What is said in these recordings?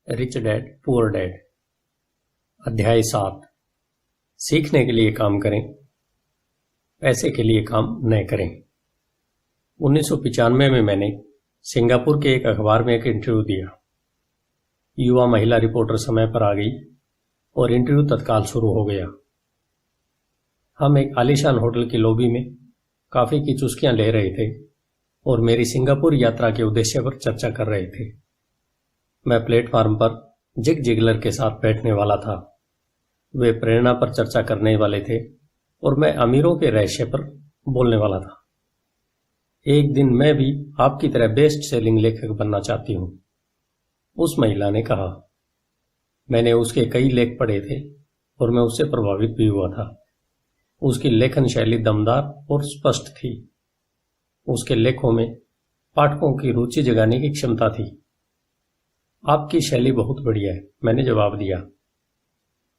Rich dad poor dad. अध्याय 7। सीखने के लिए काम करें, पैसे के लिए काम न करें। 1995 में मैंने सिंगापुर के एक अखबार में एक इंटरव्यू दिया। युवा महिला रिपोर्टर समय पर आ गई और इंटरव्यू तत्काल शुरू हो गया। हम एक आलीशान होटल की लॉबी में कॉफी की चुस्कियां ले रहे थे और मेरी सिंगापुर यात्रा के उद्देश्य पर चर्चा कर रहे थे। मैं प्लेटफार्म पर जिग जिगलर के साथ बैठने वाला था। वे प्रेरणा पर चर्चा करने वाले थे और मैं अमीरों के रहस्य पर बोलने वाला था। एक दिन मैं भी आपकी तरह बेस्ट सेलिंग लेखक बनना चाहती हूं, उस महिला ने कहा। मैंने उसके कई लेख पढ़े थे और मैं उससे प्रभावित भी हुआ था। उसकी लेखन शैली दमदार और स्पष्ट थी। उसके लेखों में पाठकों की रुचि जगाने की क्षमता थी। आपकी शैली बहुत बढ़िया है, मैंने जवाब दिया।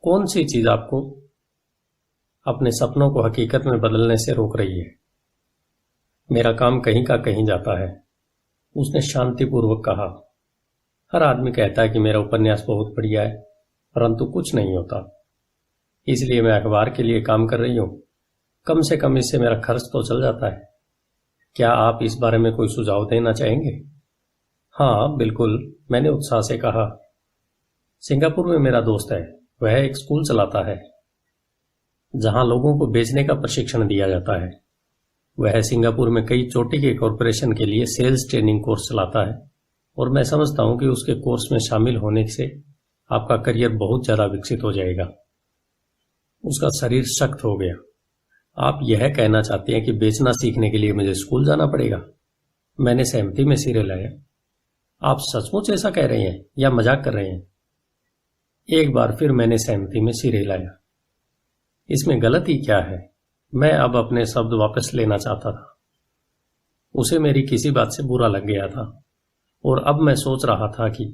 कौन सी चीज आपको अपने सपनों को हकीकत में बदलने से रोक रही है? मेरा काम कहीं का कहीं जाता है, उसने शांतिपूर्वक कहा। हर आदमी कहता है कि मेरा उपन्यास बहुत बढ़िया है, परंतु कुछ नहीं होता। इसलिए मैं अखबार के लिए काम कर रही हूं। कम से कम इससे मेरा खर्च तो चल जाता है। क्या आप इस बारे में कोई सुझाव देना चाहेंगे? हाँ बिल्कुल, मैंने उत्साह से कहा। सिंगापुर में मेरा दोस्त है, वह एक स्कूल चलाता है जहां लोगों को बेचने का प्रशिक्षण दिया जाता है। वह सिंगापुर में कई चोटी के कॉरपोरेशन के लिए सेल्स ट्रेनिंग कोर्स चलाता है और मैं समझता हूं कि उसके कोर्स में शामिल होने से आपका करियर बहुत ज्यादा विकसित हो जाएगा। उसका शरीर सख्त हो गया। आप यह कहना चाहते हैं कि बेचना सीखने के लिए मुझे स्कूल जाना पड़ेगा? मैंने सहमति में सिर हिलाया। आप सचमुच ऐसा कह रहे हैं या मजाक कर रहे हैं? एक बार फिर मैंने सहमति में सिर हिलाया। इसमें गलती क्या है? मैं अब अपने शब्द वापस लेना चाहता था। उसे मेरी किसी बात से बुरा लग गया था और अब मैं सोच रहा था कि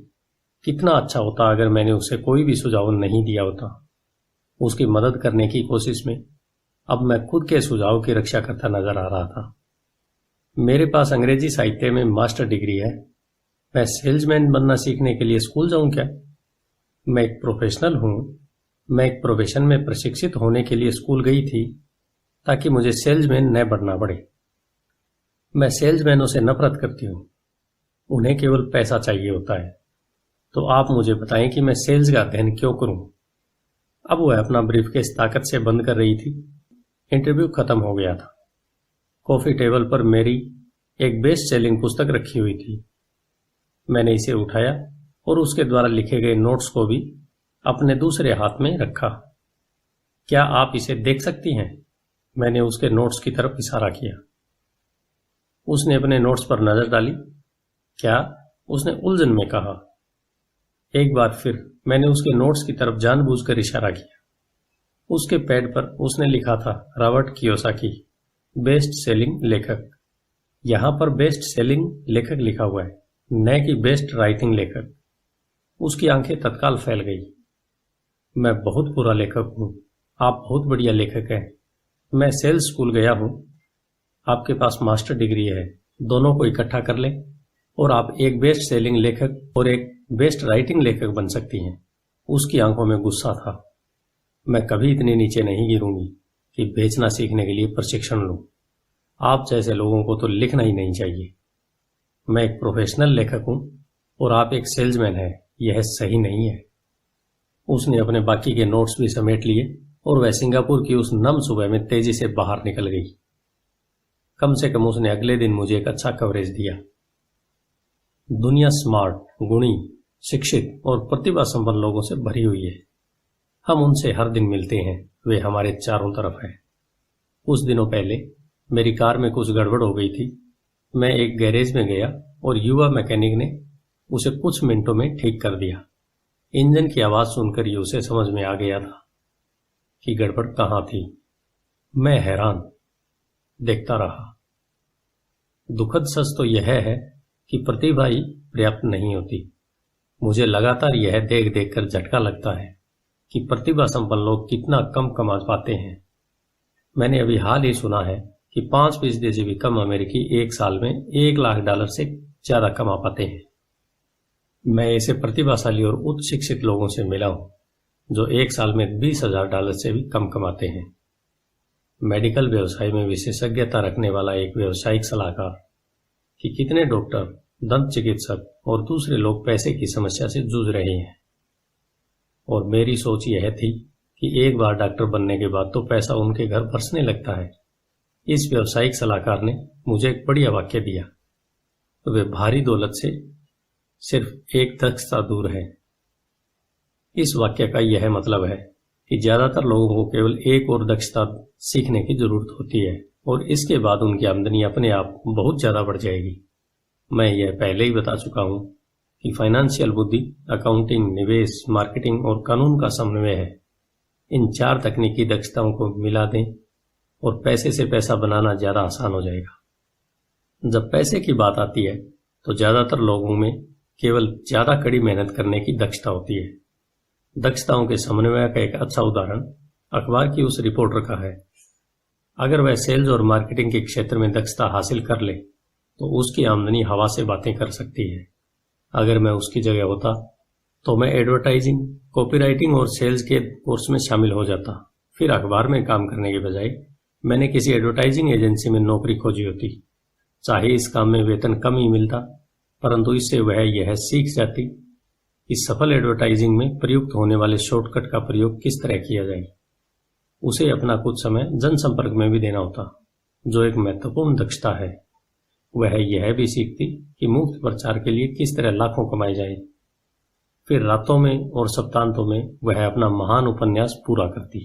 कितना अच्छा होता अगर मैंने उसे कोई भी सुझाव नहीं दिया होता। उसकी मदद करने की कोशिश में अब मैं खुद के सुझाव की रक्षा करता नजर आ रहा था। मेरे पास अंग्रेजी साहित्य में मास्टर डिग्री है। मैं सेल्समैन बनना सीखने के लिए स्कूल जाऊं क्या? मैं एक प्रोफेशनल हूं। मैं एक प्रोफेशन में प्रशिक्षित होने के लिए स्कूल गई थी ताकि मुझे सेल्समैन न बनना पड़े। मैं सेल्समैनों से नफरत करती हूं। उन्हें केवल पैसा चाहिए होता है। तो आप मुझे बताएं कि मैं सेल्स का अध्ययन क्यों करूं? अब वह अपना ब्रीफकेस ताकत से बंद कर रही थी। इंटरव्यू खत्म हो गया था। कॉफी टेबल पर मेरी एक बेस्ट सेलिंग पुस्तक रखी हुई थी। मैंने इसे उठाया और उसके द्वारा लिखे गए नोट्स को भी अपने दूसरे हाथ में रखा। क्या आप इसे देख सकती हैं? मैंने उसके नोट्स की तरफ इशारा किया। उसने अपने नोट्स पर नजर डाली। क्या? उसने उलझन में कहा। एक बार फिर मैंने उसके नोट्स की तरफ जानबूझकर इशारा किया। उसके पैड पर उसने लिखा था रॉबर्ट कियोसाकी, बेस्ट सेलिंग लेखक। यहां पर बेस्ट सेलिंग लेखक लिखा हुआ है, न कि बेस्ट राइटिंग लेखक। उसकी आंखें तत्काल फैल गई। मैं बहुत बुरा लेखक हूं, आप बहुत बढ़िया लेखक हैं। मैं सेल्स स्कूल गया हूं। आपके पास मास्टर डिग्री है। दोनों को इकट्ठा कर लें और आप एक बेस्ट सेलिंग लेखक और एक बेस्ट राइटिंग लेखक बन सकती हैं। उसकी आंखों में गुस्सा था। मैं कभी इतने नीचे नहीं गिरूंगी कि बेचना सीखने के लिए प्रशिक्षण लूं। आप जैसे लोगों को तो लिखना ही नहीं चाहिए। मैं एक प्रोफेशनल लेखक हूं और आप एक सेल्समैन हैं। यह सही नहीं है। उसने अपने बाकी के नोट्स भी समेट लिए और वह सिंगापुर की उस नम सुबह में तेजी से बाहर निकल गई। कम से कम उसने अगले दिन मुझे एक अच्छा कवरेज दिया। दुनिया स्मार्ट, गुणी, शिक्षित और प्रतिभा संपन्न लोगों से भरी हुई है। हम उनसे हर दिन मिलते हैं। वे हमारे चारों तरफ हैं। कुछ दिनों पहले मेरी कार में कुछ गड़बड़ हो गई थी। मैं एक गैरेज में गया और युवा मैकेनिक ने उसे कुछ मिनटों में ठीक कर दिया। इंजन की आवाज सुनकर ही उसे समझ में आ गया था कि गड़बड़ कहां थी। मैं हैरान देखता रहा। दुखद सच तो यह है कि प्रतिभा ही पर्याप्त नहीं होती। मुझे लगातार यह देख देख कर झटका लगता है कि प्रतिभा संपन्न लोग कितना कम कमा पाते हैं। मैंने अभी हाल ही सुना है कि 5% से भी कम अमेरिकी एक साल में $1 लाख से ज्यादा कमा पाते हैं। मैं ऐसे प्रतिभाशाली और उच्च शिक्षित लोगों से मिला हूं जो एक साल में $20,000 से भी कम कमाते हैं। मेडिकल व्यवसाय में विशेषज्ञता रखने वाला एक व्यावसायिक सलाहकार कि कितने डॉक्टर, दंत चिकित्सक और दूसरे लोग पैसे की समस्या से जूझ रहे हैं। और मेरी सोच यह थी कि एक बार डॉक्टर बनने के बाद तो पैसा उनके घर बरसने लगता है। इस व्यावसायिक सलाहकार ने मुझे एक बढ़िया वाक्य दिया, तो वे भारी दौलत से सिर्फ एक दक्षता दूर है। इस वाक्य का यह मतलब है कि ज्यादातर लोगों को केवल एक और दक्षता सीखने की जरूरत होती है और इसके बाद उनकी आमदनी अपने आप बहुत ज्यादा बढ़ जाएगी। मैं यह पहले ही बता चुका हूं कि फाइनेंशियल बुद्धि, अकाउंटिंग, निवेश, मार्केटिंग और कानून का समन्वय है। इन 4 तकनीकी दक्षताओं को मिला दें और पैसे से पैसा बनाना ज्यादा आसान हो जाएगा। जब पैसे की बात आती है तो ज्यादातर लोगों में केवल ज्यादा कड़ी मेहनत करने की दक्षता होती है। दक्षताओं के समन्वय का एक अच्छा उदाहरण अखबार की उस रिपोर्टर का है। अगर वह सेल्स और मार्केटिंग के क्षेत्र में दक्षता हासिल कर ले तो उसकी आमदनी हवा से बातें कर सकती है। अगर मैं उसकी जगह होता तो मैं एडवर्टाइजिंग, कॉपीराइटिंग और सेल्स के कोर्स में शामिल हो जाता। फिर अखबार में काम करने के बजाय मैंने किसी एडवर्टाइजिंग एजेंसी में नौकरी खोजी होती। चाहे इस काम में वेतन कम ही मिलता, परंतु इससे वह यह सीख जाती कि सफल एडवर्टाइजिंग में प्रयुक्त होने वाले शॉर्टकट का प्रयोग किस तरह किया जाए। उसे अपना कुछ समय जनसंपर्क में भी देना होता, जो एक महत्वपूर्ण दक्षता है। वह यह भी सीखती कि मुफ्त प्रचार के लिए किस तरह लाखों कमाए जाए। फिर रातों में और सप्तांतों में वह अपना महान उपन्यास पूरा करती।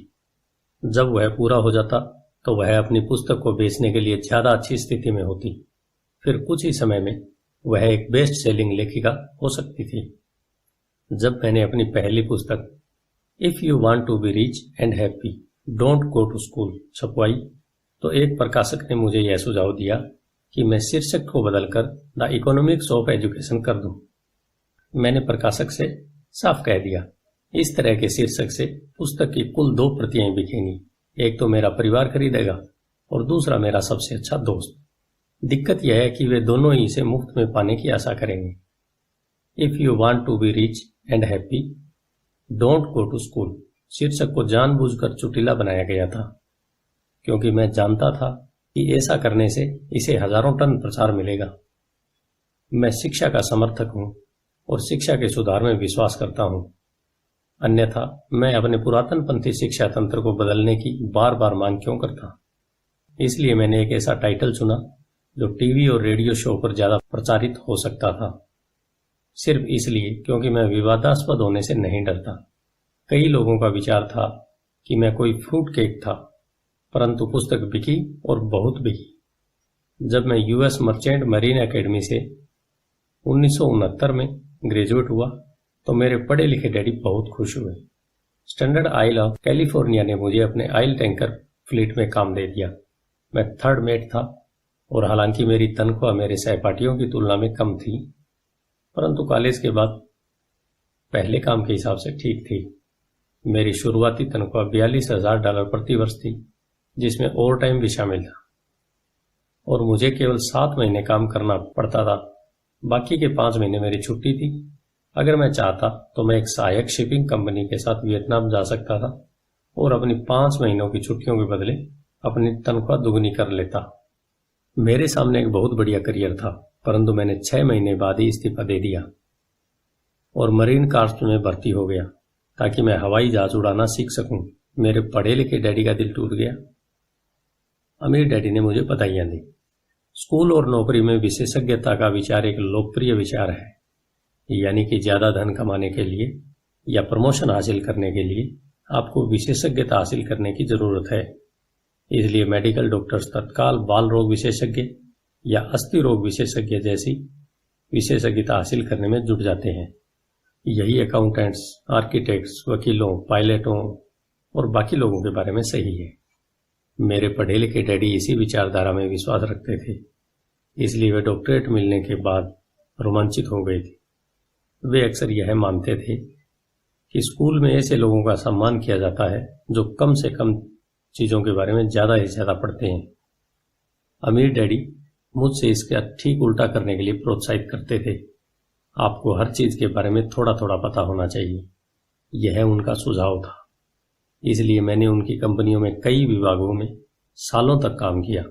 जब वह पूरा हो जाता तो वह अपनी पुस्तक को बेचने के लिए ज्यादा अच्छी स्थिति में होती। फिर कुछ ही समय में वह एक बेस्ट सेलिंग लेखिका हो सकती थी। जब मैंने अपनी पहली पुस्तक if you want to be rich and happy don't go to school छपवाई तो एक प्रकाशक ने मुझे यह सुझाव दिया कि मैं शीर्षक को बदलकर द इकोनॉमिक्स ऑफ एजुकेशन कर दूं। मैंने प्रकाशक से साफ कह दिया, इस तरह के शीर्षक से पुस्तक की कुल 2 प्रतियां बिकेंगी। एक तो मेरा परिवार खरीदेगा और दूसरा मेरा सबसे अच्छा दोस्त। दिक्कत यह है कि वे दोनों ही इसे मुफ्त में पाने की आशा करेंगे। If you want to be rich and happy don't go to school शीर्षक को जानबूझकर चुटिला बनाया गया था, क्योंकि मैं जानता था कि ऐसा करने से इसे हजारों टन प्रचार मिलेगा। मैं शिक्षा का समर्थक हूं और शिक्षा के सुधार में विश्वास करता हूं। अन्यथा मैं अपने पुरातनपंथी शिक्षा तंत्र को बदलने की बार बार मांग क्यों करता। इसलिए मैंने एक ऐसा टाइटल चुना जो टीवी और रेडियो शो पर ज्यादा प्रचारित हो सकता था, सिर्फ इसलिए क्योंकि मैं विवादास्पद होने से नहीं डरता। कई लोगों का विचार था कि मैं कोई फ्रूट केक था, परंतु पुस्तक बिकी और बहुत बिकी। जब मैं यूएस मर्चेंट मरीन एकेडमी से 1969 में ग्रेजुएट हुआ तो मेरे पढ़े लिखे डैडी बहुत खुश हुए। स्टैंडर्ड ऑयल ऑफ कैलिफोर्निया ने मुझे अपने ऑयल टैंकर फ्लीट में काम दे दिया। मैं 3rd मेट था और हालांकि मेरी तनख्वाह मेरे सहपाठियों की तुलना में कम थी, परंतु कॉलेज के बाद पहले काम के हिसाब से ठीक थी। मेरी शुरुआती तनख्वाह $42,000 प्रति वर्ष थी, जिसमें ओवर टाइम भी शामिल था, और मुझे केवल 7 महीने काम करना पड़ता था। बाकी के 5 महीने मेरी छुट्टी थी। अगर मैं चाहता तो मैं एक सहायक शिपिंग कंपनी के साथ वियतनाम जा सकता था और अपनी 5 महीनों की छुट्टियों के बदले अपनी तनख्वाह दुगनी कर लेता। मेरे सामने एक बहुत बढ़िया करियर था, परंतु मैंने 6 महीने बाद ही इस्तीफा दे दिया और मरीन कार्प्स में भर्ती हो गया ताकि मैं हवाई जहाज उड़ाना सीख सकूं। मेरे पढ़े लिखे डैडी का दिल टूट गया। अमीर डैडी ने मुझे बधाइयां दी। स्कूल और नौकरी में विशेषज्ञता का विचार एक लोकप्रिय विचार है, यानी कि ज्यादा धन कमाने के लिए या प्रमोशन हासिल करने के लिए आपको विशेषज्ञता हासिल करने की जरूरत है। इसलिए मेडिकल डॉक्टर्स तत्काल बाल रोग विशेषज्ञ या अस्थि रोग विशेषज्ञ जैसी विशेषज्ञता हासिल करने में जुट जाते हैं। यही अकाउंटेंट्स, आर्किटेक्ट्स, वकीलों, पायलटों और बाकी लोगों के बारे में सही है। मेरे पढ़े लिखे डैडी इसी विचारधारा में विश्वास रखते थे, इसलिए वे डॉक्टरेट मिलने के बाद रोमांचित हो गए थे। वे अक्सर यह मानते थे कि स्कूल में ऐसे लोगों का सम्मान किया जाता है जो कम से कम चीजों के बारे में ज्यादा से ज्यादा पढ़ते हैं। अमीर डैडी मुझसे इसका ठीक उल्टा करने के लिए प्रोत्साहित करते थे। आपको हर चीज के बारे में थोड़ा थोड़ा पता होना चाहिए। यह उनका सुझाव था। इसलिए मैंने उनकी कंपनियों में कई विभागों में सालों तक काम किया।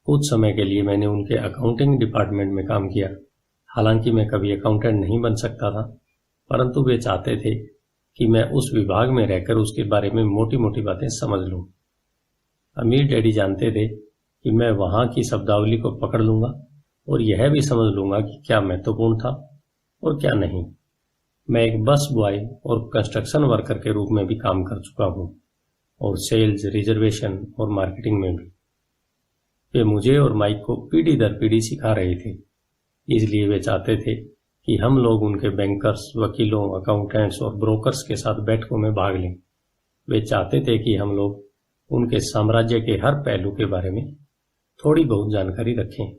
कुछ समय के लिए मैंने उनके अकाउंटिंग डिपार्टमेंट में काम किया। हालांकि मैं कभी अकाउंटेंट नहीं बन सकता था, परंतु वे चाहते थे कि मैं उस विभाग में रहकर उसके बारे में मोटी मोटी बातें समझ लूं। अमीर डैडी जानते थे कि मैं वहां की शब्दावली को पकड़ लूंगा और यह भी समझ लूंगा कि क्या महत्वपूर्ण था और क्या नहीं। मैं एक बस बॉय और कंस्ट्रक्शन वर्कर के रूप में भी काम कर चुका हूं, और सेल्स, रिजर्वेशन और मार्केटिंग में भी। वे मुझे और माइक को पीढ़ी दर पीढ़ी सिखा रहे थे। इसलिए वे चाहते थे कि हम लोग उनके बैंकर्स, वकीलों, अकाउंटेंट्स और ब्रोकर्स के साथ बैठकों में भाग लें। वे चाहते थे कि हम लोग उनके साम्राज्य के हर पहलू के बारे में थोड़ी बहुत जानकारी रखें।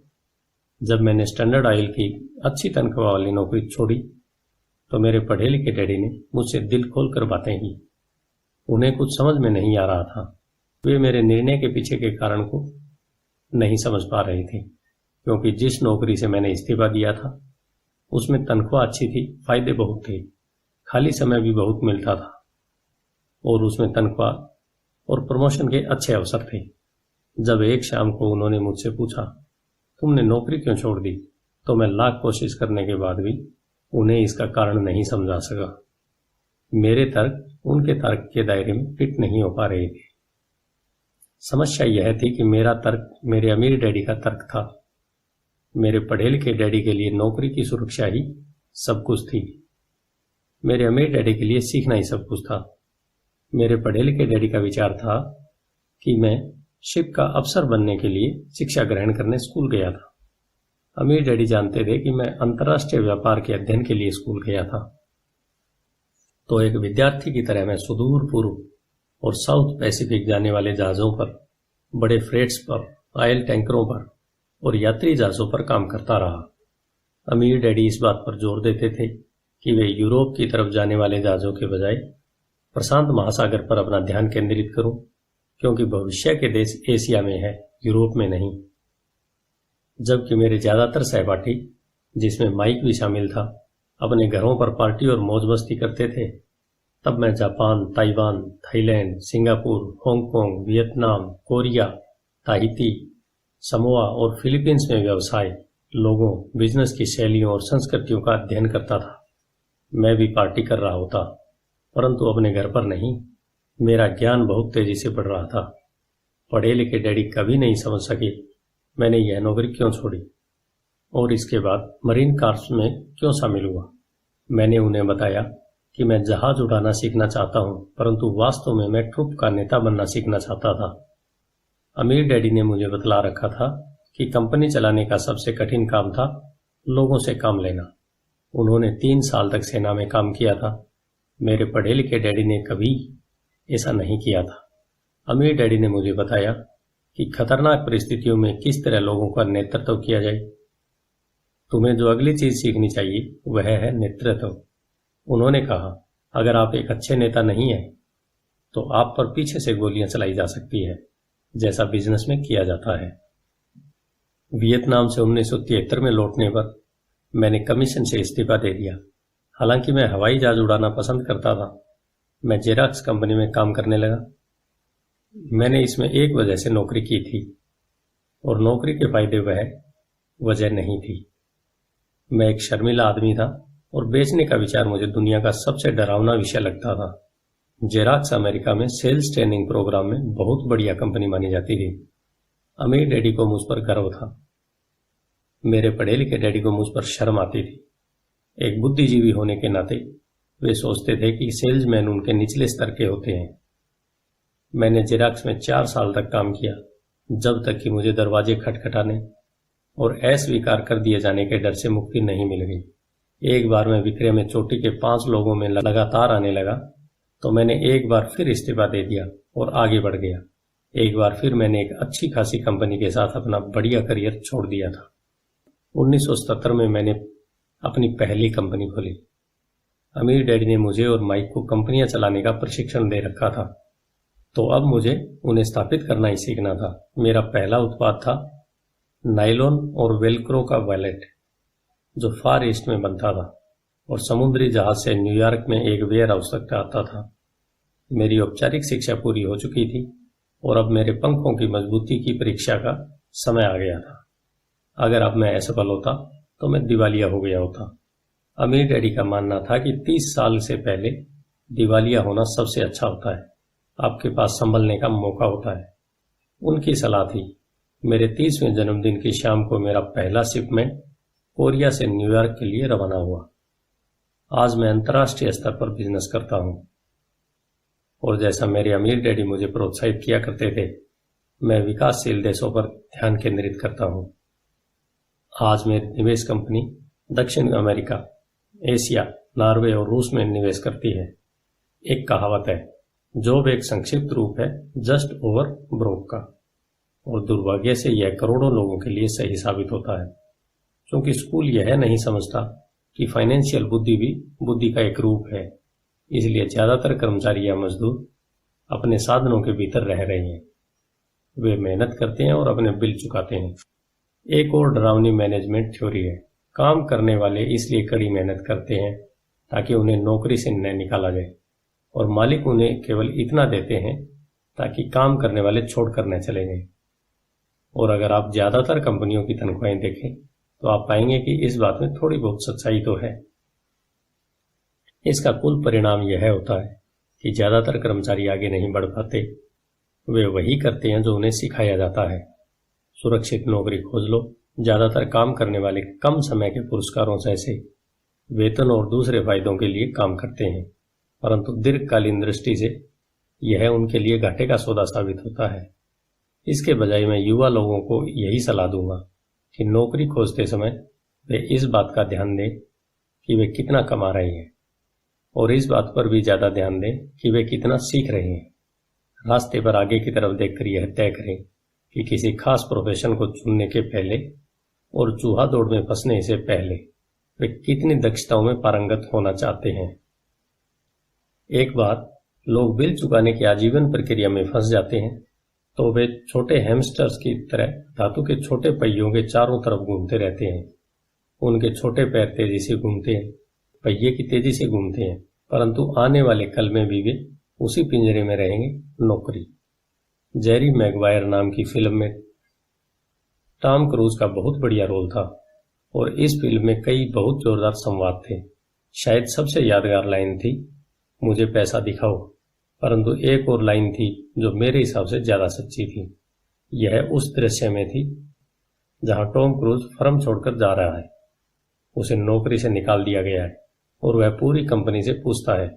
जब मैंने स्टैंडर्ड ऑयल की अच्छी तनख्वाह वाली नौकरी छोड़ी तो मेरे पढ़े लिखे डैडी ने मुझसे दिल खोलकर बातें की। उन्हें कुछ समझ में नहीं आ रहा था। वे मेरे निर्णय के पीछे के कारण को नहीं समझ पा रहे थे, क्योंकि जिस नौकरी से मैंने इस्तीफा दिया था उसमें तनख्वाह अच्छी थी, फायदे बहुत थे, खाली समय भी बहुत मिलता था और उसमें तनख्वाह और प्रमोशन के अच्छे अवसर थे। जब एक शाम को उन्होंने मुझसे पूछा, तुमने नौकरी क्यों छोड़ दी, तो मैं लाख कोशिश करने के बाद भी उन्हें इसका कारण नहीं समझा सका। मेरे तर्क उनके तर्क के दायरे में फिट नहीं हो पा रहे थे। समस्या यह थी कि मेरा तर्क मेरे अमीर डैडी का तर्क था। मेरे पढ़े लिखे डैडी के लिए नौकरी की सुरक्षा ही सब कुछ थी। मेरे अमीर डैडी के लिए सीखना ही सब कुछ था। मेरे पढ़े लिखे डैडी का विचार था कि मैं शिप का अफसर बनने के लिए शिक्षा ग्रहण करने स्कूल गया था। अमीर डैडी जानते थे कि मैं अंतर्राष्ट्रीय व्यापार के अध्ययन के लिए स्कूल गया था। तो एक विद्यार्थी की तरह मैं सुदूर पूर्व और साउथ पैसिफिक जाने वाले जहाजों पर, बड़े फ्रेट्स पर, ऑयल टैंकरों पर और यात्री जहाजों पर काम करता रहा। अमीर डैडी इस बात पर जोर देते थे कि वे यूरोप की तरफ जाने वाले जहाजों के बजाय प्रशांत महासागर पर अपना ध्यान केंद्रित करूं, क्योंकि भविष्य के देश एशिया में है, यूरोप में नहीं। जबकि मेरे ज्यादातर सहपाठी, जिसमें माइक भी शामिल था, अपने घरों पर पार्टी और मौज मस्ती करते थे, तब मैं Japan, Taiwan, Thailand, Singapore, Hong Kong, Vietnam, Korea, Tahiti, Samoa और फिलीपींस में व्यवसाय, लोगों, बिजनेस की शैलियों और संस्कृतियों का अध्ययन करता था। मैं भी पार्टी कर रहा होता, परंतु अपने घर पर नहीं। मेरा ज्ञान बहुत तेजी से बढ़ रहा था। पढ़े लिखे डैडी कभी नहीं समझ सके मैंने यह नौकरी क्यों छोड़ी और इसके बाद मरीन कार्प्स में क्यों शामिल हुआ। मैंने उन्हें बताया कि मैं जहाज उड़ाना सीखना चाहता हूं, परंतु वास्तव में मैं ट्रुप का नेता बनना सीखना चाहता था। अमीर डैडी ने मुझे बतला रखा था कि कंपनी चलाने का सबसे कठिन काम था लोगों से काम लेना। उन्होंने 3 साल तक सेना में काम किया था। मेरे पढ़े लिखे डैडी ने कभी ऐसा नहीं किया था। अमीर डैडी ने मुझे बताया कि खतरनाक परिस्थितियों में किस तरह लोगों का नेतृत्व किया जाए। तुम्हें जो अगली चीज सीखनी चाहिए वह है नेतृत्व। उन्होंने कहा, अगर आप एक अच्छे नेता नहीं हैं तो आप पर पीछे से गोलियां चलाई जा सकती है, जैसा बिजनेस में किया जाता है। वियतनाम से 1973 में लौटने पर मैंने कमीशन से इस्तीफा दे दिया। हालांकि मैं हवाई जहाज उड़ाना पसंद करता था। मैं जेरॉक्स कंपनी में काम करने लगा। मैंने इसमें एक वजह से नौकरी की थी और नौकरी के फायदे वह वजह नहीं थी। मैं एक शर्मीला आदमी था और बेचने का विचार मुझे दुनिया का सबसे डरावना विषय लगता था। जेरॉक्स अमेरिका में सेल्स ट्रेनिंग प्रोग्राम में बहुत बढ़िया कंपनी मानी जाती थी। अमीर डैडी को मुझ पर गर्व था। मेरे पढ़े लिखे डैडी को मुझ पर शर्म आती थी। एक बुद्धिजीवी होने के नाते वे सोचते थे कि सेल्समैन उनके निचले स्तर के होते हैं। मैंने जेरॉक्स में 4 साल तक काम किया, जब तक कि मुझे दरवाजे खटखटाने और अस्वीकार कर दिए जाने के डर से मुक्ति नहीं मिल गई। एक बार मैं विक्रय में चोटी के 5 लोगों में लगातार आने लगा तो मैंने एक बार फिर इस्तीफा दे दिया और आगे बढ़ गया। एक बार फिर मैंने एक अच्छी खासी कंपनी के साथ अपना बढ़िया करियर छोड़ दिया था। 1977 में मैंने अपनी पहली कंपनी खोली। अमीर डैडी ने मुझे और माइक को कंपनियां चलाने का प्रशिक्षण दे रखा था, तो अब मुझे उन्हें स्थापित करना ही सीखना था। मेरा पहला उत्पाद था नायलॉन और वेलक्रो का वॉलेट, जो फार ईस्ट में बनता था। और समुद्री जहाज से न्यूयॉर्क में एक वेयर हाउस तक आता था। मेरी औपचारिक शिक्षा पूरी हो चुकी थी और अब मेरे पंखों की मजबूती की परीक्षा का समय आ गया था। अगर अब मैं असफल होता तो मैं दिवालिया हो गया होता। अमीर डैडी का मानना था कि 30 साल से पहले दिवालिया होना सबसे अच्छा होता है, आपके पास संभलने का मौका होता है। उनकी सलाह थी। मेरे 30वें जन्मदिन की शाम को मेरा पहला शिपमेंट कोरिया से न्यूयॉर्क के लिए रवाना हुआ। आज मैं अंतर्राष्ट्रीय स्तर पर बिजनेस करता हूं और जैसा मेरे अमीर डैडी मुझे प्रोत्साहित किया करते थे, मैं विकासशील देशों पर ध्यान केंद्रित करता हूं। आज मेरी निवेश कंपनी दक्षिण अमेरिका, एशिया, नॉर्वे और रूस में निवेश करती है। एक कहावत है, जॉब एक संक्षिप्त रूप है जस्ट ओवर ब्रोक का, और दुर्भाग्य से यह करोड़ों लोगों के लिए सही साबित होता है, क्योंकि स्कूल यह नहीं समझता कि फाइनेंशियल बुद्धि भी बुद्धि का एक रूप है। इसलिए ज्यादातर कर्मचारी या मजदूर अपने साधनों के भीतर रह रहे हैं। वे मेहनत करते हैं और अपने बिल चुकाते हैं। एक और डरावनी मैनेजमेंट थ्योरी है, काम करने वाले इसलिए कड़ी मेहनत करते हैं ताकि उन्हें नौकरी से न निकाला जाए, और मालिक उन्हें केवल इतना देते हैं ताकि काम करने वाले छोड़कर न चले जाएं। और अगर आप ज्यादातर कंपनियों की तनख्वाहें देखें तो आप पाएंगे कि इस बात में थोड़ी बहुत सच्चाई तो है। इसका कुल परिणाम यह होता है कि ज्यादातर कर्मचारी आगे नहीं बढ़ पाते। वे वही करते हैं जो उन्हें सिखाया जाता है। सुरक्षित नौकरी खोज लो। ज्यादातर काम करने वाले कम समय के पुरस्कारों जैसे वेतन और दूसरे फायदों के लिए काम करते हैं, परंतु दीर्घकालीन दृष्टि से यह उनके लिए घाटे का सौदा साबित होता है। इसके बजाय मैं युवा लोगों को यही सलाह दूंगा कि नौकरी खोजते समय वे इस बात का ध्यान दें कि वे कितना कमा रहे हैं, और इस बात पर भी ज्यादा ध्यान दें कि वे कितना सीख रहे हैं। रास्ते पर आगे की तरफ देखकर यह तय करें कि किसी खास प्रोफेशन को चुनने के पहले और चूहा दौड़ में फंसने से पहले वे कितनी दक्षताओं में पारंगत होना चाहते हैं। एक बार लोग बिल चुकाने की आजीवन प्रक्रिया में फंस जाते हैं तो वे छोटे हैमस्टर्स की तरह धातु के छोटे पहियों के चारों तरफ घूमते रहते हैं। उनके छोटे पैर तेजी से घूमते हैं, पहिए की तेजी से घूमते हैं, परंतु आने वाले कल में भी वे उसी पिंजरे में रहेंगे, नौकरी। जेरी मैगवायर नाम की फिल्म में टॉम क्रूज का बहुत बढ़िया रोल था और इस फिल्म में कई बहुत जोरदार संवाद थे। शायद सबसे यादगार लाइन थी, मुझे पैसा दिखाओ, परंतु एक और लाइन थी जो मेरे हिसाब से ज्यादा सच्ची थी। यह उस दृश्य में थी जहां टॉम क्रूज फर्म छोड़कर जा रहा है। उसे नौकरी से निकाल दिया गया है और वह पूरी कंपनी से पूछता है,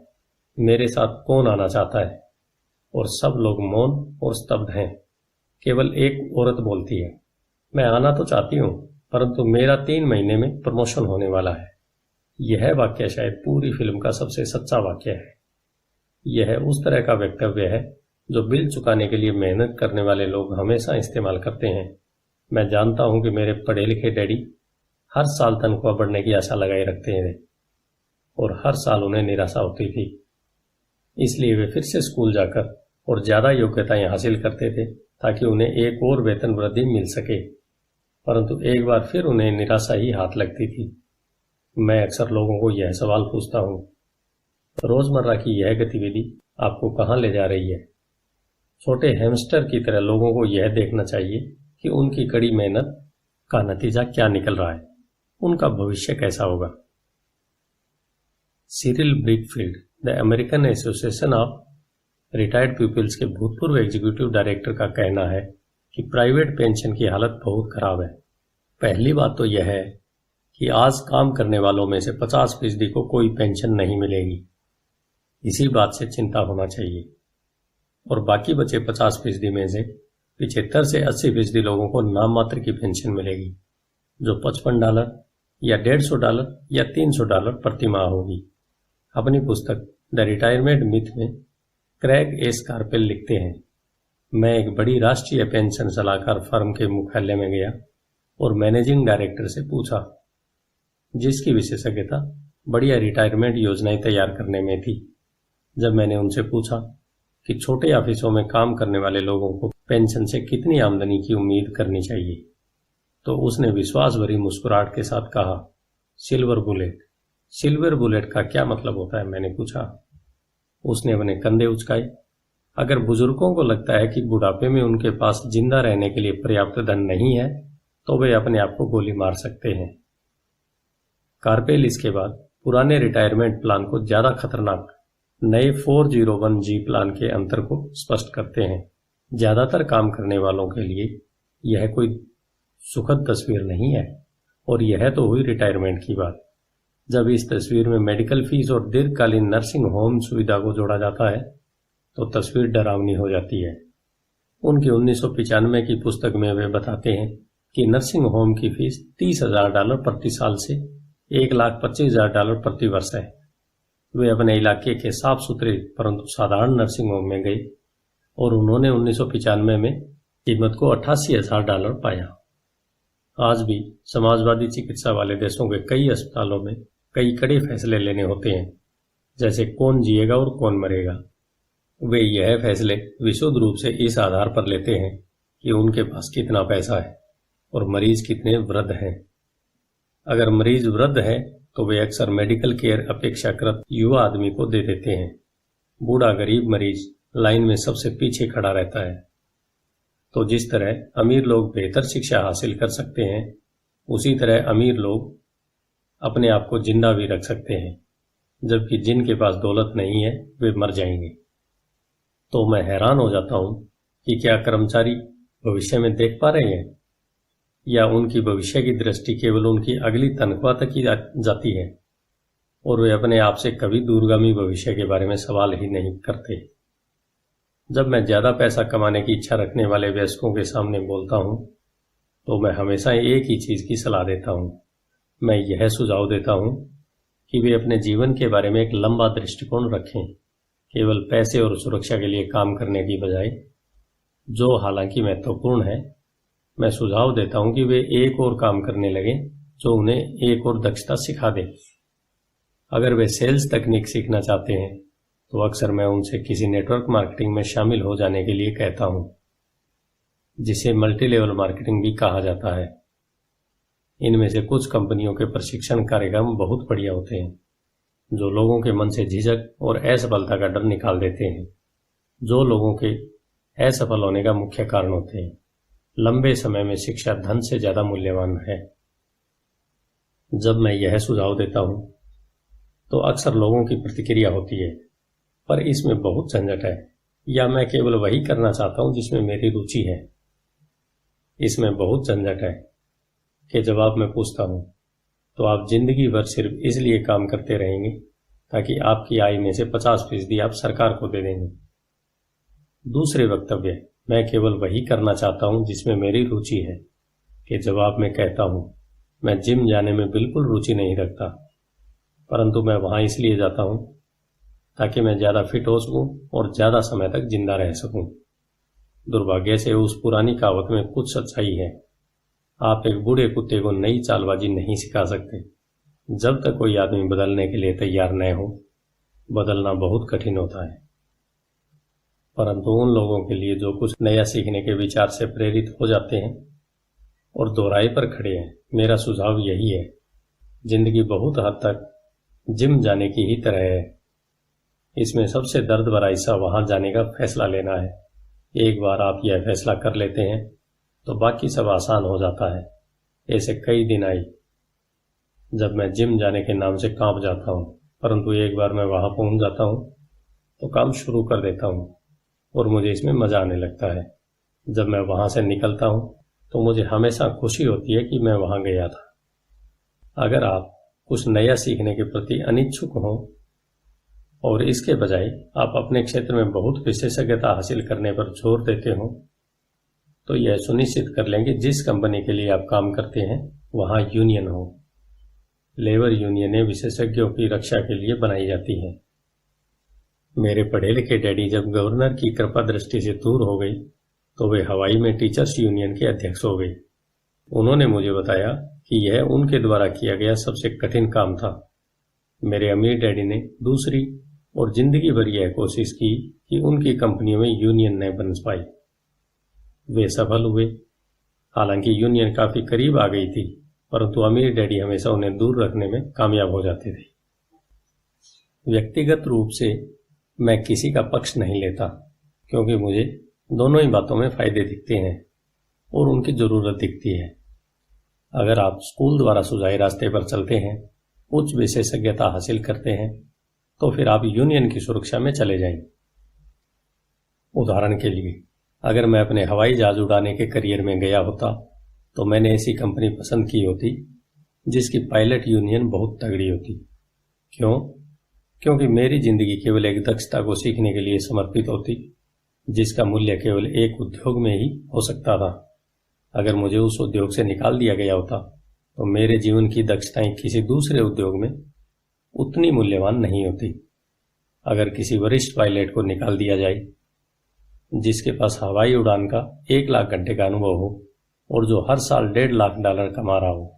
मेरे साथ कौन आना चाहता है? और सब लोग मौन और स्तब्ध हैं। केवल एक औरत बोलती है, मैं आना तो चाहती हूं, परंतु मेरा 3 महीने में प्रमोशन होने वाला है। यह वाक्य शायद पूरी फिल्म का सबसे सच्चा वाक्य है। यह उस तरह का वक्तव्य है जो बिल चुकाने के लिए मेहनत करने वाले लोग हमेशा इस्तेमाल करते हैं। मैं जानता हूं कि मेरे पढ़े लिखे डैडी हर साल तनख्वाह बढ़ने की आशा लगाए रखते हैं और हर साल उन्हें निराशा होती थी। इसलिए वे फिर से स्कूल जाकर और ज्यादा योग्यताएं हासिल करते थे ताकि उन्हें एक और वेतन वृद्धि मिल सके, परंतु एक बार फिर उन्हें निराशा ही हाथ लगती थी। मैं अक्सर लोगों को यह सवाल पूछता हूं, रोजमर्रा की यह गतिविधि आपको कहां ले जा रही है? छोटे हैमस्टर की तरह लोगों को यह देखना चाहिए कि उनकी कड़ी मेहनत का नतीजा क्या निकल रहा है, उनका भविष्य कैसा होगा। Cyril Brickfield, the American Association of Retired Peoples के भूतपूर्व एग्जीक्यूटिव डायरेक्टर का कहना है कि प्राइवेट पेंशन की हालत बहुत खराब है। पहली बात तो यह है कि आज काम करने वालों में से 50% को कोई पेंशन नहीं मिलेगी। इसी बात से चिंता होना चाहिए। और बाकी बचे 50% में से 75 से 80% लोगों को नाम मात्र की पेंशन मिलेगी, जो $55 या $150 या $300 प्रति माह होगी। अपनी पुस्तक द रिटायरमेंट मिथ में क्रैग ए स्कारपेल लिखते हैं, मैं एक बड़ी राष्ट्रीय पेंशन सलाहकार फर्म के मुख्यालय में गया और मैनेजिंग डायरेक्टर से पूछा, जिसकी विशेषज्ञता बढ़िया रिटायरमेंट योजनाएं तैयार करने में थी। जब मैंने उनसे पूछा कि छोटे ऑफिसों में काम करने वाले लोगों को पेंशन से कितनी आमदनी की उम्मीद करनी चाहिए, तो उसने विश्वास भरी मुस्कुराहट के साथ कहा, सिल्वर बुलेट, सिल्वर बुलेट का क्या मतलब होता है, मैंने पूछा। उसने अपने कंधे उचकाए। अगर बुजुर्गों को लगता है कि बुढ़ापे में उनके पास जिंदा रहने के लिए पर्याप्त धन नहीं है तो वे अपने आप को गोली मार सकते हैं। कार्पेल इसके बाद पुराने रिटायरमेंट प्लान को ज्यादा खतरनाक नए 401G प्लान के अंतर को स्पष्ट करते हैं। ज्यादातर काम करने वालों के लिए यह कोई सुखद तस्वीर नहीं है, और यह तो हुई रिटायरमेंट की बात। जब इस तस्वीर में मेडिकल फीस और दीर्घकालीन नर्सिंग होम सुविधा को जोड़ा जाता है तो तस्वीर डरावनी हो जाती है। उनकी 1995 की पुस्तक में वे बताते हैं कि नर्सिंग होम की फीस $30,000 प्रति साल से $1,25,000 प्रति वर्ष है। वे अपने इलाके के साफ सुथरे परंतु साधारण नर्सिंग होम में गए और उन्होंने 1995 में कीमत को $88,000 पाया। आज भी समाजवादी चिकित्सा वाले देशों के कई अस्पतालों में कई कड़े फैसले लेने होते हैं, जैसे कौन जिएगा और कौन मरेगा। वे यह फैसले विशुद्ध रूप से इस आधार पर लेते हैं कि उनके पास कितना पैसा है और मरीज कितने वृद्ध हैं। अगर मरीज वृद्ध है तो वे अक्सर मेडिकल केयर अपेक्षाकृत युवा आदमी को दे देते हैं। बूढ़ा गरीब मरीज लाइन में सबसे पीछे खड़ा रहता है। तो जिस तरह अमीर लोग बेहतर शिक्षा हासिल कर सकते हैं, उसी तरह अमीर लोग अपने आप को जिंदा भी रख सकते हैं, जबकि जिनके पास दौलत नहीं है वे मर जाएंगे। तो मैं हैरान हो जाता हूं कि क्या कर्मचारी भविष्य में देख पा रहे हैं, या उनकी भविष्य की दृष्टि केवल उनकी अगली तनख्वाह तक ही जाती है और वे अपने आप से कभी दूरगामी भविष्य के बारे में सवाल ही नहीं करते। जब मैं ज्यादा पैसा कमाने की इच्छा रखने वाले वयस्कों के सामने बोलता हूं तो मैं हमेशा एक ही चीज की सलाह देता हूं। मैं यह सुझाव देता हूं कि वे अपने जीवन के बारे में एक लंबा दृष्टिकोण रखें, केवल पैसे और सुरक्षा के लिए काम करने की बजाय, जो हालांकि महत्वपूर्ण है। मैं सुझाव देता हूं कि वे एक और काम करने लगें जो उन्हें एक और दक्षता सिखा दे। अगर वे सेल्स तकनीक सीखना चाहते हैं तो अक्सर मैं उनसे किसी नेटवर्क मार्केटिंग में शामिल हो जाने के लिए कहता हूं, जिसे मल्टी लेवल मार्केटिंग भी कहा जाता है। इनमें से कुछ कंपनियों के प्रशिक्षण कार्यक्रम बहुत बढ़िया होते हैं, जो लोगों के मन से झिझक और असफलता का डर निकाल देते हैं, जो लोगों के असफल होने का मुख्य कारण होते हैं। लंबे समय में शिक्षा धन से ज्यादा मूल्यवान है। जब मैं यह सुझाव देता हूं तो अक्सर लोगों की प्रतिक्रिया होती है, पर इसमें बहुत झंझट है, या मैं केवल वही करना चाहता हूं जिसमें मेरी रुचि है। इसमें बहुत झंझट है कि जवाब मैं पूछता हूं तो आप जिंदगी भर सिर्फ इसलिए काम करते रहेंगे ताकि आपकी आय में से 50% आप सरकार को दे देंगे। दूसरे वक्तव्य, मैं केवल वही करना चाहता हूं जिसमें मेरी रुचि है, कि जवाब मैं कहता हूं मैं जिम जाने में बिल्कुल रुचि नहीं रखता, परंतु मैं वहां इसलिए जाता हूं ताकि मैं ज्यादा फिट हो सकूं और ज्यादा समय तक जिंदा रह सकूं। दुर्भाग्य से उस पुरानी कहावत में कुछ सच्चाई है। आप एक बूढ़े कुत्ते को नई चालबाजी नहीं सिखा सकते। जब तक कोई आदमी बदलने के लिए तैयार न हो, बदलना बहुत कठिन होता है। परंतु उन लोगों के लिए जो कुछ नया सीखने के विचार से प्रेरित हो जाते हैं और दोहराए पर खड़े हैं, मेरा सुझाव यही है, जिंदगी बहुत हद तक जिम जाने की ही तरह है। इसमें सबसे दर्द भरा हिस्सा वहां जाने का फैसला लेना है। एक बार आप यह फैसला कर लेते हैं तो बाकी सब आसान हो जाता है। ऐसे कई दिन आई जब मैं जिम जाने के नाम से कांप जाता हूं, परंतु एक बार मैं वहां पहुंच जाता हूं तो काम शुरू कर देता हूं और मुझे इसमें मजा आने लगता है। जब मैं वहां से निकलता हूं तो मुझे हमेशा खुशी होती है कि मैं वहां गया था। अगर आप कुछ नया सीखने के प्रति अनिच्छुक हों और इसके बजाय आप अपने क्षेत्र में बहुत विशेषज्ञता हासिल करने पर जोर देते हो, तो यह सुनिश्चित कर लेंगे जिस कंपनी के लिए आप काम करते हैं वहां यूनियन हो। लेबर यूनियनें विशेषज्ञों की रक्षा के लिए बनाई जाती हैं। मेरे पढ़े लिखे डैडी जब गवर्नर की कृपा दृष्टि से दूर हो गई तो वे हवाई में टीचर्स यूनियन के अध्यक्ष हो गई। उन्होंने मुझे बताया कि यह उनके द्वारा किया गया सबसे कठिन काम था। मेरे अमीर डैडी ने दूसरी और जिंदगी भर यह कोशिश की कि उनकी कंपनियों में यूनियन न बन पाई। वे सफल हुए। हालांकि यूनियन काफी करीब आ गई थी, परंतु अमीर डैडी हमेशा उन्हें दूर रखने में कामयाब हो जाते थे। व्यक्तिगत रूप से मैं किसी का पक्ष नहीं लेता, क्योंकि मुझे दोनों ही बातों में फायदे दिखते हैं और उनकी जरूरत दिखती है। अगर आप स्कूल द्वारा सुझाए रास्ते पर चलते हैं, उच्च विशेषज्ञता हासिल करते हैं, तो फिर आप यूनियन की सुरक्षा में चले जाएं। उदाहरण के लिए, अगर मैं अपने हवाई जहाज उड़ाने के करियर में गया होता तो मैंने ऐसी कंपनी पसंद की होती जिसकी पायलट यूनियन बहुत तगड़ी होती। क्यों? क्योंकि मेरी जिंदगी केवल एक दक्षता को सीखने के लिए समर्पित होती, जिसका मूल्य केवल एक उद्योग में ही हो सकता था। अगर मुझे उस उद्योग से निकाल दिया गया होता तो मेरे जीवन की दक्षताएं किसी दूसरे उद्योग में उतनी मूल्यवान नहीं होती। अगर किसी वरिष्ठ पायलट को निकाल दिया जाए जिसके पास हवाई उड़ान का 1 लाख घंटे का अनुभव हो और जो हर साल $1.5 लाख कमा रहा हो,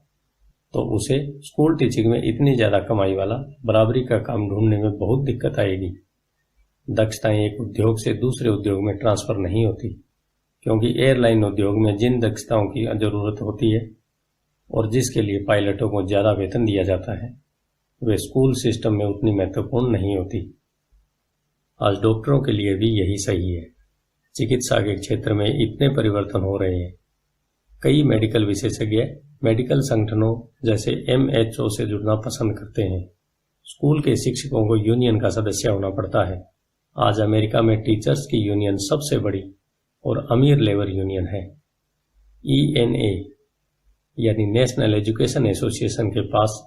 तो उसे स्कूल टीचिंग में इतनी ज्यादा कमाई वाला बराबरी का काम ढूंढने में बहुत दिक्कत आएगी। दक्षताएं एक उद्योग से दूसरे उद्योग में ट्रांसफर नहीं होती, क्योंकि एयरलाइन उद्योग में जिन दक्षताओं की जरूरत होती है और जिसके लिए पायलटों को ज्यादा वेतन दिया जाता है, वे स्कूल सिस्टम में उतनी महत्वपूर्ण नहीं होती। आज डॉक्टरों के लिए भी यही सही है। चिकित्सा के क्षेत्र में इतने परिवर्तन हो रहे हैं। कई मेडिकल विशेषज्ञ मेडिकल संगठनों जैसे MHO से जुड़ना पसंद करते हैं। स्कूल के शिक्षकों को यूनियन का सदस्य होना पड़ता है। आज अमेरिका में टीचर्स की यूनियन सबसे बड़ी और अमीर लेबर यूनियन है। ENA यानी नेशनल एजुकेशन एसोसिएशन के पास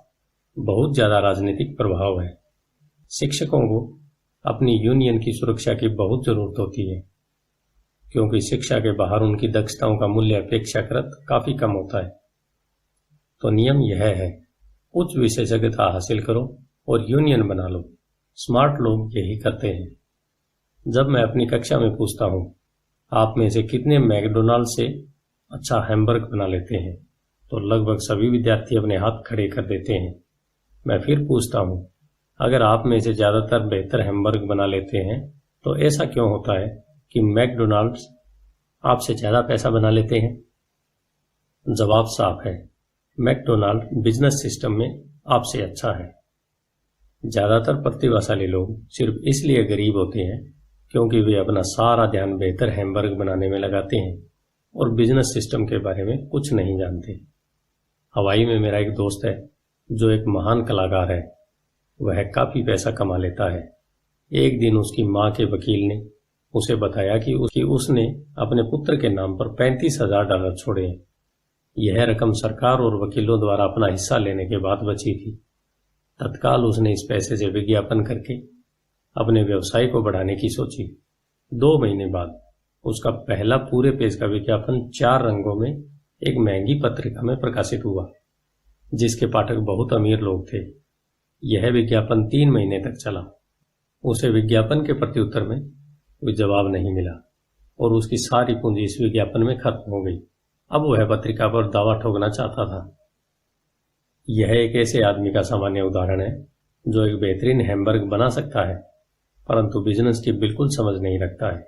बहुत ज्यादा राजनीतिक प्रभाव है। शिक्षकों को अपनी यूनियन की सुरक्षा की बहुत जरूरत होती है, क्योंकि शिक्षा के बाहर उनकी दक्षताओं का मूल्य अपेक्षाकृत काफी कम होता है। तो नियम यह है, उच्च विशेषज्ञता हासिल करो और यूनियन बना लो। स्मार्ट लोग यही करते हैं। जब मैं अपनी कक्षा में पूछता हूं, आप में से कितने मैकडोनाल्ड से अच्छा हैमबर्ग बना लेते हैं, तो लगभग सभी विद्यार्थी अपने हाथ खड़े कर देते हैं। मैं फिर पूछता हूं, अगर आप में से ज्यादातर बेहतर हैमबर्ग बना लेते हैं, तो ऐसा क्यों होता है कि मैकडोनाल्ड्स आपसे ज्यादा पैसा बना लेते हैं? जवाब साफ है, मैकडोनाल्ड बिजनेस सिस्टम में आपसे अच्छा है। ज्यादातर प्रतिभाशाली लोग सिर्फ इसलिए गरीब होते हैं क्योंकि वे अपना सारा ध्यान बेहतर हैमबर्ग बनाने में लगाते हैं और बिजनेस सिस्टम के बारे में कुछ नहीं जानते। हवाई में मेरा एक दोस्त है जो एक महान कलाकार है। वह काफी पैसा कमा लेता है। एक दिन उसकी माँ के वकील ने उसे बताया कि उसने अपने पुत्र के नाम पर $35,000 छोड़े हैं। यह रकम सरकार और वकीलों द्वारा अपना हिस्सा लेने के बाद बची थी। तत्काल उसने इस पैसे से विज्ञापन करके अपने व्यवसाय को बढ़ाने की सोची। 2 महीने बाद उसका पहला पूरे पेज का विज्ञापन 4 रंगों में एक महंगी पत्रिका में प्रकाशित हुआ, जिसके पाठक बहुत अमीर लोग थे। यह विज्ञापन 3 महीने तक चला। उसे विज्ञापन के प्रत्युत्तर में कोई जवाब नहीं मिला और उसकी सारी पूंजी इस विज्ञापन में खत्म हो गई। अब वह पत्रिका पर दावा ठोकना चाहता था। यह एक ऐसे आदमी का सामान्य उदाहरण है जो एक बेहतरीन हैमबर्ग बना सकता है, परंतु बिजनेस की बिल्कुल समझ नहीं रखता है।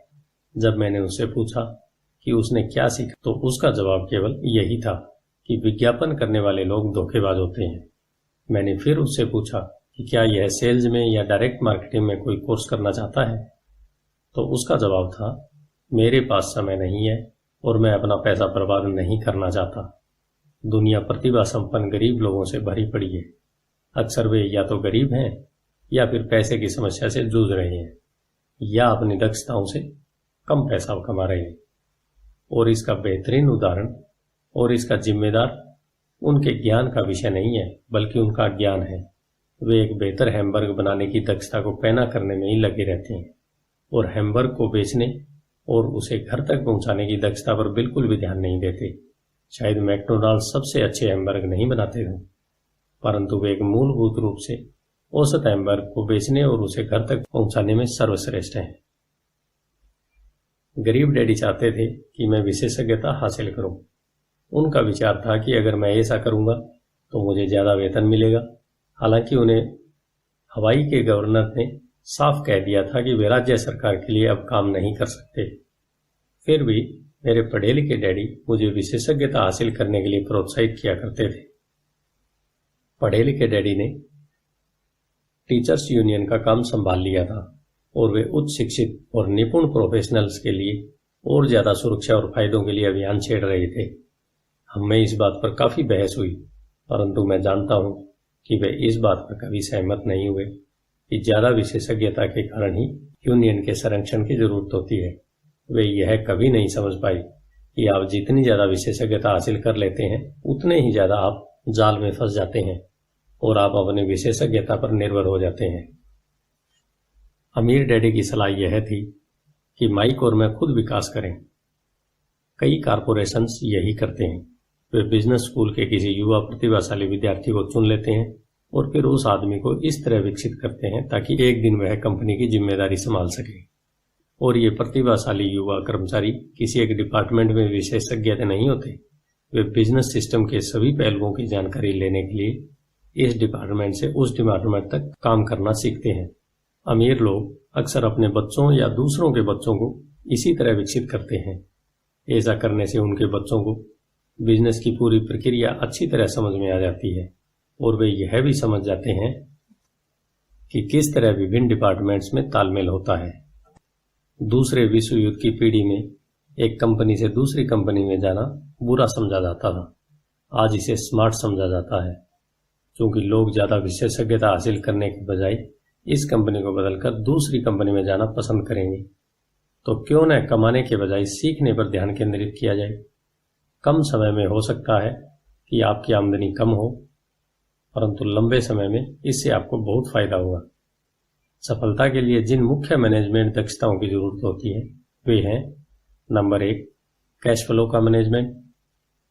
जब मैंने उससे पूछा कि उसने क्या सीखा, तो उसका जवाब केवल यही था कि विज्ञापन करने वाले लोग धोखेबाज होते हैं। मैंने फिर उससे पूछा कि क्या यह सेल्स में या डायरेक्ट मार्केटिंग में कोई कोर्स करना चाहता है, तो उसका जवाब था, मेरे पास समय नहीं है और मैं अपना पैसा बर्बाद नहीं करना चाहता। दुनिया प्रतिभा संपन्न गरीब लोगों से भरी पड़ी है। अक्सर वे या तो गरीब हैं या फिर पैसे की समस्या से जूझ रहे हैं या अपनी दक्षताओं से कम पैसा कमा रहे हैं। और इसका बेहतरीन उदाहरण और इसका जिम्मेदार उनके ज्ञान का विषय नहीं है, बल्कि उनका ज्ञान है। वे एक बेहतर हैमबर्ग बनाने की दक्षता को पैना करने में ही लगे रहते हैं और हैमबर्ग को बेचने और उसे घर तक पहुंचाने की दक्षता पर बिल्कुल भी ध्यान नहीं देते। शायद मैकडोनाल्ड सबसे अच्छे हैमबर्ग नहीं बनाते हों, परंतु वे एक मूलभूत रूप से औसत हैमबर्ग को बेचने और उसे घर तक पहुंचाने में सर्वश्रेष्ठ हैं। गरीब डैडी चाहते थे कि मैं विशेषज्ञता हासिल करूं। उनका विचार था कि अगर मैं ऐसा करूंगा तो मुझे ज्यादा वेतन मिलेगा। हालांकि उन्हें हवाई के गवर्नर ने साफ कह दिया था कि वे राज्य सरकार के लिए अब काम नहीं कर सकते। फिर भी मेरे पढ़े लिखे डैडी मुझे विशेषज्ञता हासिल करने के लिए प्रोत्साहित किया करते थे। पढ़े लिखे डैडी ने टीचर्स यूनियन का काम संभाल लिया था और वे उच्च शिक्षित और निपुण प्रोफेशनल्स के लिए और ज्यादा सुरक्षा और फायदों के लिए अभियान छेड़ रहे थे। हमें इस बात पर काफी बहस हुई, परंतु मैं जानता हूं कि वे इस बात पर कभी सहमत नहीं हुए कि ज्यादा विशेषज्ञता के कारण ही यूनियन के संरक्षण की जरूरत होती है। वे यह कभी नहीं समझ पाई कि आप जितनी ज्यादा विशेषज्ञता हासिल कर लेते हैं उतने ही ज्यादा आप जाल में फंस जाते हैं और आप अपनी विशेषज्ञता पर निर्भर हो जाते हैं। अमीर डैडी की सलाह यह थी कि माइक और मैं खुद विकास करें। कई कारपोरेशंस यही करते हैं। वे बिजनेस स्कूल के किसी युवा प्रतिभाशाली विद्यार्थी को चुन लेते हैं और फिर उस आदमी को इस तरह विकसित करते हैं ताकि एक दिन वह कंपनी की जिम्मेदारी संभाल सके। और ये प्रतिभाशाली युवा कर्मचारी किसी एक डिपार्टमेंट में विशेषज्ञ नहीं होते। वे बिजनेस सिस्टम के सभी पहलुओं की जानकारी लेने के लिए इस डिपार्टमेंट से उस डिपार्टमेंट तक काम करना सीखते हैं। अमीर लोग अक्सर अपने बच्चों या दूसरों के बच्चों को इसी तरह विकसित करते हैं। ऐसा करने से उनके बच्चों को बिजनेस की पूरी प्रक्रिया अच्छी तरह समझ में आ जाती है और वे यह भी समझ जाते हैं कि किस तरह विभिन्न डिपार्टमेंट्स में तालमेल होता है। दूसरे विश्व युद्ध की पीढ़ी में एक कंपनी से दूसरी कंपनी में जाना बुरा समझा जाता था। आज इसे स्मार्ट समझा जाता है, क्योंकि लोग ज्यादा विशेषज्ञता हासिल करने के बजाय इस कंपनी को बदलकर दूसरी कंपनी में जाना पसंद करेंगे। तो क्यों न कमाने के बजाय सीखने पर ध्यान केंद्रित किया जाए। कम समय में हो सकता है कि आपकी आमदनी कम हो, परंतु लंबे समय में इससे आपको बहुत फायदा होगा। सफलता के लिए जिन मुख्य मैनेजमेंट दक्षताओं की जरूरत होती है वे हैं: नंबर 1 कैश फ्लो का मैनेजमेंट,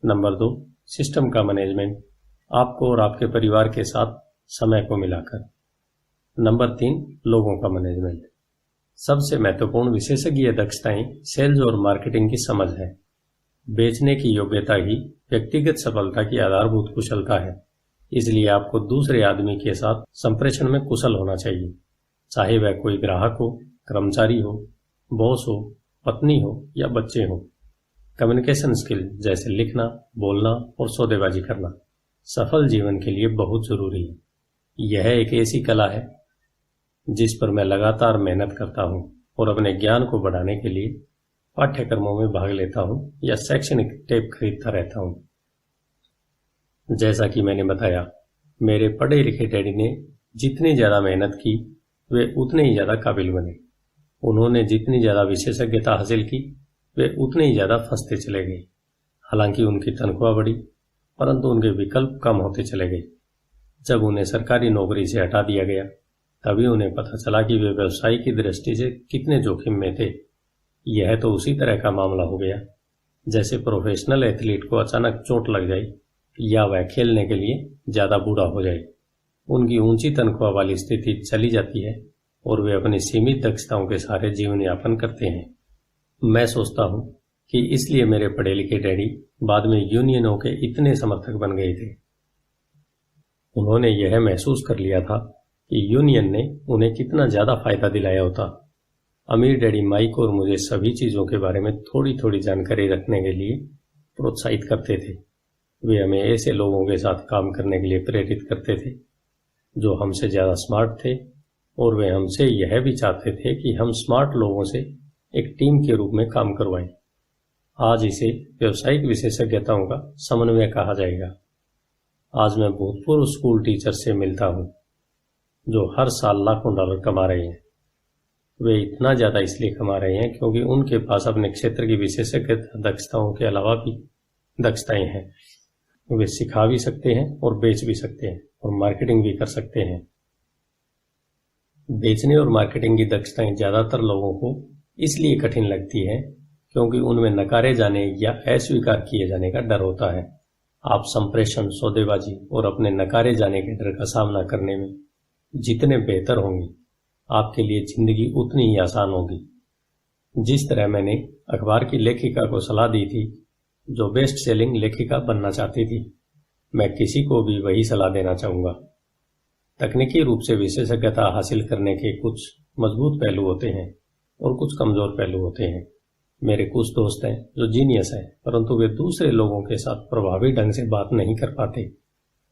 नंबर 2 सिस्टम का मैनेजमेंट, आपको और आपके परिवार के साथ समय को मिलाकर, नंबर 3 लोगों का मैनेजमेंट। सबसे महत्वपूर्ण विशेषज्ञ दक्षताएं सेल्स और मार्केटिंग की समझ है। बेचने की योग्यता ही व्यक्तिगत सफलता की आधारभूत कुशलता है। इसलिए आपको दूसरे आदमी के साथ संप्रेषण में कुशल होना चाहिए, चाहे वह कोई ग्राहक हो, कर्मचारी हो, बॉस हो, पत्नी हो या बच्चे हो। कम्युनिकेशन स्किल जैसे लिखना, बोलना और सौदेबाजी करना सफल जीवन के लिए बहुत जरूरी है। यह एक ऐसी कला है जिस पर मैं लगातार मेहनत करता हूं और अपने ज्ञान को बढ़ाने के लिए पाठ्यक्रमों में भाग लेता हूं या शैक्षणिक टेप खरीदता रहता हूं। जैसा कि मैंने बताया, मेरे पढ़े लिखे डैडी ने जितनी ज्यादा मेहनत की वे उतने ही ज्यादा काबिल बने। उन्होंने जितनी ज्यादा विशेषज्ञता हासिल की वे उतने ही ज्यादा फंसते चले गए। हालांकि उनकी तनख्वाह बढ़ी, परंतु उनके विकल्प कम होते चले गए। जब उन्हें सरकारी नौकरी से हटा दिया गया तभी उन्हें पता चला कि वे व्यवसाय की दृष्टि से कितने जोखिम में थे। यह तो उसी तरह का मामला हो गया जैसे प्रोफेशनल एथलीट को अचानक चोट लग जाए या वह खेलने के लिए ज्यादा बूढ़ा हो जाए। उनकी ऊंची तनख्वाह वाली स्थिति चली जाती है और वे अपनी सीमित दक्षताओं के सहारे जीवन यापन करते हैं। मैं सोचता हूं कि इसलिए मेरे पढ़े लिखे डैडी बाद में यूनियनों के इतने समर्थक बन गए थे। उन्होंने यह महसूस कर लिया था कि यूनियन ने उन्हें कितना ज्यादा फायदा दिलाया होता। अमीर डैडी माइक और मुझे सभी चीजों के बारे में थोड़ी थोड़ी जानकारी रखने के लिए प्रोत्साहित करते थे। वे हमें ऐसे लोगों के साथ काम करने के लिए प्रेरित करते थे जो हमसे ज्यादा स्मार्ट थे, और वे हमसे यह भी चाहते थे कि हम स्मार्ट लोगों से एक टीम के रूप में काम करवाएं। आज इसे व्यावसायिक विशेषज्ञताओं का समन्वय कहा जाएगा। आज मैं भूतपूर्व स्कूल टीचर से मिलता हूं जो हर साल लाखों डॉलर कमा रहे हैं। वे इतना ज्यादा इसलिए कमा रहे हैं क्योंकि उनके पास अपने क्षेत्र की विशेषज्ञ दक्षताओं के अलावा भी दक्षताएं हैं। वे सिखा भी सकते हैं और बेच भी सकते हैं और मार्केटिंग भी कर सकते हैं। बेचने और मार्केटिंग की दक्षताएं ज्यादातर लोगों को इसलिए कठिन लगती है क्योंकि उनमें नकारे जाने या अस्वीकार किए जाने का डर होता है। आप संप्रेषण, सौदेबाजी और अपने नकारे जाने के डर का सामना करने में जितने बेहतर होंगे, आपके लिए जिंदगी उतनी ही आसान होगी। जिस तरह मैंने अखबार की लेखिका को सलाह दी थी जो बेस्ट सेलिंग लेखिका बनना चाहती थी, मैं किसी को भी वही सलाह देना चाहूंगा। तकनीकी रूप से विशेषज्ञता हासिल करने के कुछ मजबूत पहलू होते हैं और कुछ कमजोर पहलू होते हैं। मेरे कुछ दोस्त हैं जो जीनियस हैं, परंतु वे दूसरे लोगों के साथ प्रभावी ढंग से बात नहीं कर पाते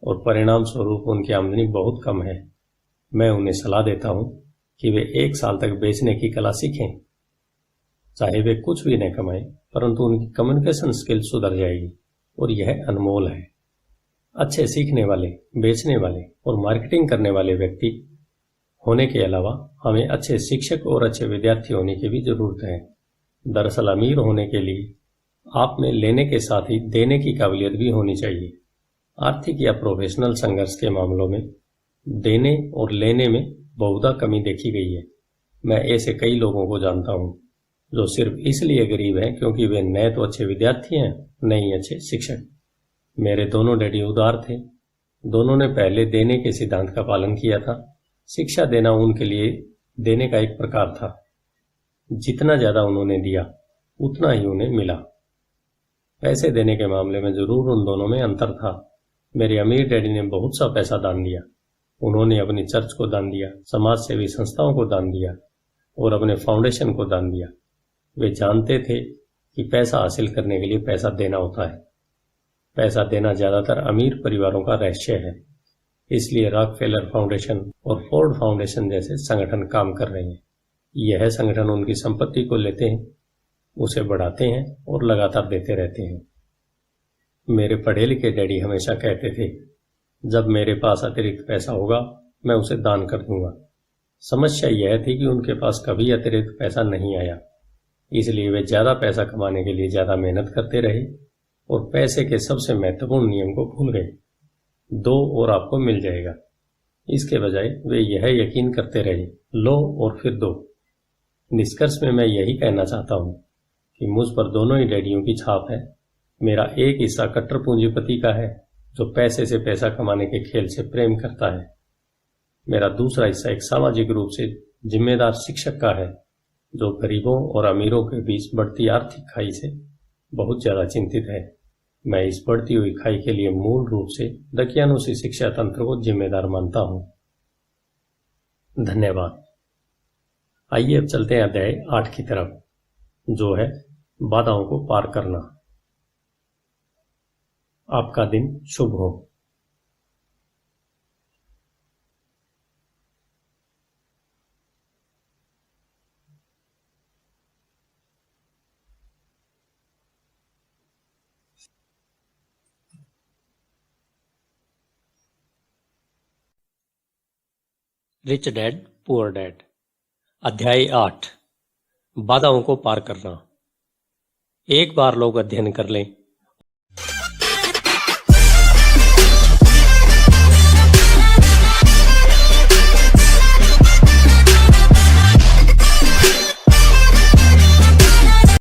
और परिणाम स्वरूप उनकी आमदनी बहुत कम है। मैं उन्हें सलाह देता हूं कि वे 1 साल तक बेचने की कला सीखें। चाहे वे कुछ भी न कमाएं, परंतु उनकी कम्युनिकेशन स्किल सुधर जाएगी और यह अनमोल है। अच्छे सीखने वाले, बेचने वाले और मार्केटिंग करने वाले व्यक्ति होने के अलावा हमें अच्छे शिक्षक और अच्छे विद्यार्थी होने की भी जरूरत है। दरअसल अमीर होने के लिए आप में लेने के साथ ही देने की काबिलियत भी होनी चाहिए। आर्थिक या प्रोफेशनल संघर्ष के मामलों में देने और लेने में बहुधा कमी देखी गई है। मैं ऐसे कई लोगों को जानता हूं जो सिर्फ इसलिए गरीब हैं क्योंकि वे न तो अच्छे विद्यार्थी हैं, न ही अच्छे शिक्षक। मेरे दोनों डैडी उदार थे। दोनों ने पहले देने के सिद्धांत का पालन किया था। शिक्षा देना उनके लिए देने का एक प्रकार था। जितना ज्यादा उन्होंने दिया उतना ही उन्हें मिला। पैसे देने के मामले में जरूर उन दोनों में अंतर था। मेरे अमीर डैडी ने बहुत सा पैसा दान दिया। उन्होंने अपनी चर्च को दान दिया, समाज सेवी संस्थाओं को दान दिया और अपने फाउंडेशन को दान दिया। वे जानते थे कि पैसा हासिल करने के लिए पैसा देना होता है। पैसा देना ज्यादातर अमीर परिवारों का रहस्य है। इसलिए रॉकफेलर फाउंडेशन और फोर्ड फाउंडेशन जैसे संगठन काम कर रहे हैं। यह संगठन उनकी संपत्ति को लेते हैं, उसे बढ़ाते हैं और लगातार देते रहते हैं। मेरे पढ़े लिखे डैडी हमेशा कहते थे, जब मेरे पास अतिरिक्त पैसा होगा मैं उसे दान कर दूंगा। समस्या यह थी कि उनके पास कभी अतिरिक्त पैसा नहीं आया, इसलिए वे ज्यादा पैसा कमाने के लिए ज्यादा मेहनत करते रहे और पैसे के सबसे महत्वपूर्ण नियम को भूल गए, दो और आपको मिल जाएगा। इसके बजाय वे यह यकीन करते रहे, लो और फिर दो। निष्कर्ष में मैं यही कहना चाहता हूं कि मुझ पर दोनों ही डैडियों की छाप है। मेरा एक हिस्सा कट्टर पूंजीपति का है जो पैसे से पैसा कमाने के खेल से प्रेम करता है। मेरा दूसरा हिस्सा एक सामाजिक रूप से जिम्मेदार शिक्षक का है जो गरीबों और अमीरों के बीच बढ़ती आर्थिक खाई से बहुत ज्यादा चिंतित है। मैं इस बढ़ती हुई खाई के लिए मूल रूप से दकियानुसी शिक्षा तंत्र को जिम्मेदार मानता हूं। धन्यवाद। आइए अब चलते हैं अध्याय 8 की तरफ, जो है बाधाओं को पार करना। आपका दिन शुभ हो। रिच डैड पुअर डैड, अध्याय 8, बाधाओं को पार करना। एक बार लोग अध्ययन कर लें